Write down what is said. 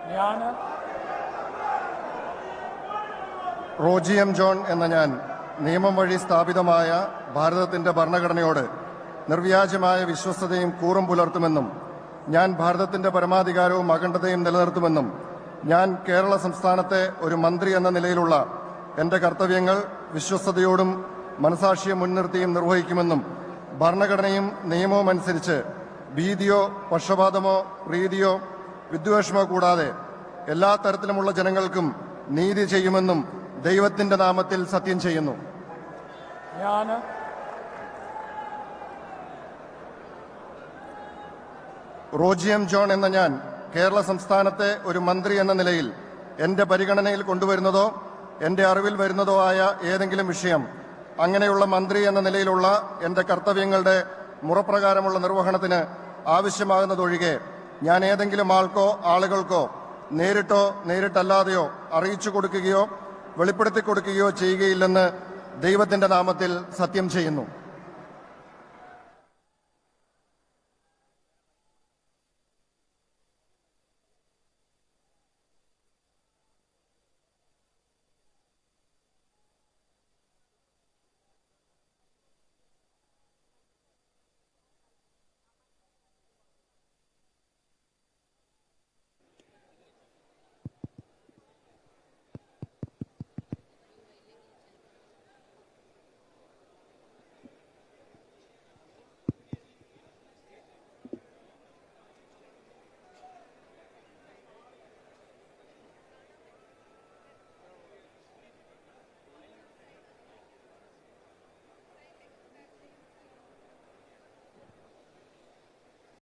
ഞാൻ Roji M John എന്ന ഞാൻ നിയമം വഴി സ്ഥാപിതമായ ഭാരതത്തിന്റെ ഭരണഘടനയോട് നിർവ്യാജമായ വിശ്വസ്തതയും കൂറും പുലർത്തുമെന്നും ഞാൻ ഭാരതത്തിന്റെ പരമാധികാരവും അഖണ്ഡതയും നിലനിർത്തുമെന്നും ഞാൻ കേരള സംസ്ഥാനത്തെ ഒരു മന്ത്രി എന്ന നിലയിലുള്ള എന്റെ കർത്തവ്യങ്ങൾ വിശ്വസ്തയോടും മനസാക്ഷിയെ മുൻനിർത്തിയും നിർവഹിക്കുമെന്നും ഭരണഘടനയും നിയമവും അനുസരിച്ച് ഭീതിയോ പക്ഷപാതമോ പ്രീതിയോ വിദ്വേഷമോ കൂടാതെ എല്ലാ തരത്തിലുമുള്ള ജനങ്ങൾക്കും നീതി ചെയ്യുമെന്നും ദൈവത്തിന്റെ നാമത്തിൽ സത്യം ചെയ്യുന്നു. ഞാൻ റോജി എം ജോൺ എന്ന ഞാൻ കേരള സംസ്ഥാനത്തെ ഒരു മന്ത്രി എന്ന നിലയിൽ എന്റെ പരിഗണനയിൽ കൊണ്ടുവരുന്നതോ എന്റെ അറിവിൽ വരുന്നതോ ആയ ഏതെങ്കിലും വിഷയം അങ്ങനെയുള്ള മന്ത്രി എന്ന നിലയിലുള്ള എന്റെ കർത്തവ്യങ്ങളുടെ മുറപ്രകാരമുള്ള നിർവഹണത്തിന് ആവശ്യമാകുന്നതൊഴികെ ഞാൻ ഏതെങ്കിലും ആൾക്കോ ആളുകൾക്കോ നേരിട്ടോ നേരിട്ടല്ലാതെയോ അറിയിച്ചു കൊടുക്കുകയോ വെളിപ്പെടുത്തി കൊടുക്കുകയോ ചെയ്യുകയില്ലെന്ന് ദൈവത്തിന്റെ നാമത്തിൽ സത്യം ചെയ്യുന്നു.